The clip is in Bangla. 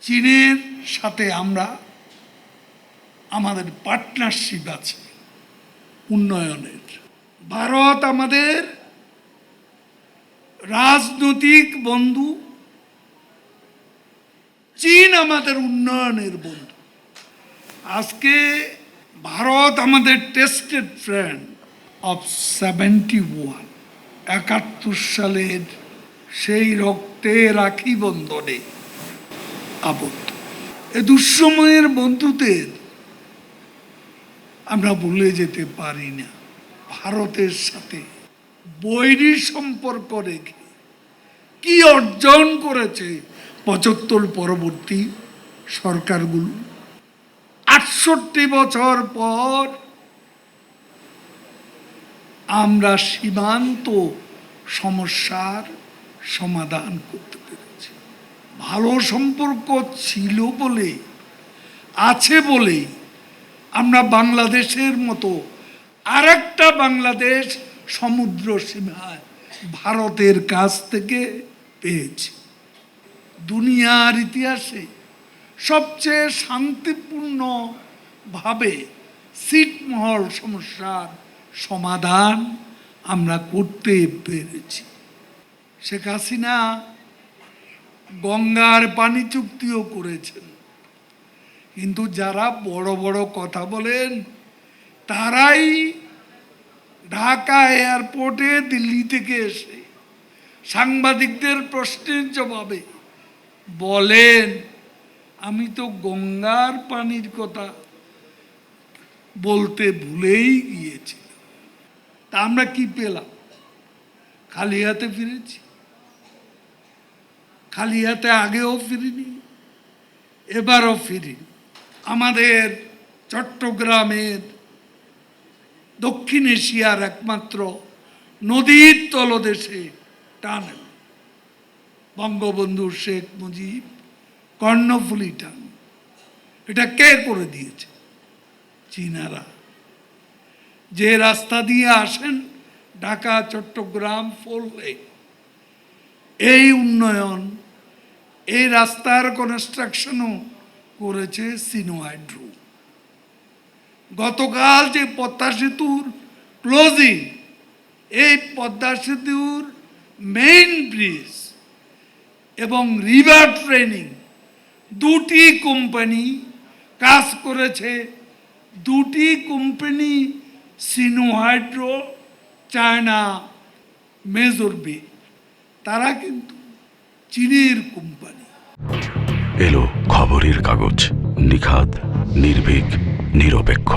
চীনের সাথে আমরা আমাদের পার্টনারশিপ আছে উন্নয়নের। ভারত আমাদের রাজনৈতিক বন্ধু, চীন আমাদের উন্নয়নের বন্ধু। আজকে ভারত আমাদের টেস্টেড ফ্রেন্ড অফ 71, 71 সালের সেই রক্তে রাখি বন্ধনে আবদ্ধ। এ দুঃসময়ের বন্ধুদের আমরা ভুলে যেতে পারি না। ভারতের সাথে বৈরী সম্পর্ক রেখে কি অর্জন করেছে 75 পরবর্তী সরকারগুলো। 68 বছর পর আমরা সীমান্ত সমস্যার সমাধান করতে পেরেছি। ভালো সম্পর্ক ছিল বলে, আছে বলে আমরা বাংলাদেশের মতো আরেকটা বাংলাদেশ সমুদ্র সীমায় ভারতের কাছ থেকে পেয়েছি। দুনিয়ার ইতিহাসে সবচেয়ে শান্তিপূর্ণভাবে ছিটমহল সমস্যার সমাধান আমরা করতে পেরেছি। শেখ হাসিনা গঙ্গার পানি চুক্তিও করেছেন, কিন্তু যারা বড় বড় কথা বলেন তারাই ঢাকা এয়ারপোর্টে দিল্লি থেকে এসে সাংবাদিকদের প্রশ্নের জবাবে বলেন, আমি তো গঙ্গার পানির কথা বলতে ভুলেই গিয়েছিলাম। তা আমরা কি পেলাম? খালি হাতে ফিরেছি। খালি হাতে আগেও ফিরিনি, এবারও ফিরিনি। আমাদের চট্টগ্রামের দক্ষিণ এশিয়ার একমাত্র নদীর তলদেশে টানেল, বঙ্গবন্ধু শেখ মুজিব কর্ণফুলী টানেল, এটা কে করে দিয়েছে? চীনারা। যে রাস্তা দিয়ে আসেন ঢাকা চট্টগ্রাম 4 লেন, এই উন্নয়ন, এই রাস্তার কনস্ট্রাকশনও করেছে সিনোহাইড্রো। গতকাল যে পদ্মা সেতুর ক্লোজিং, এই পদ্মা সেতুর মেইন ব্রিজ এবং রিভার ট্রেনিং, দুটি কোম্পানি কাজ করেছে। দুটি কোম্পানি সিনোহাইড্রো, চায়না মেজর বে, তারা কিন্তু চীনের কোম্পানি। এলো খবরের কাগজ, নিখাত, নির্ভীক, নিরপেক্ষ।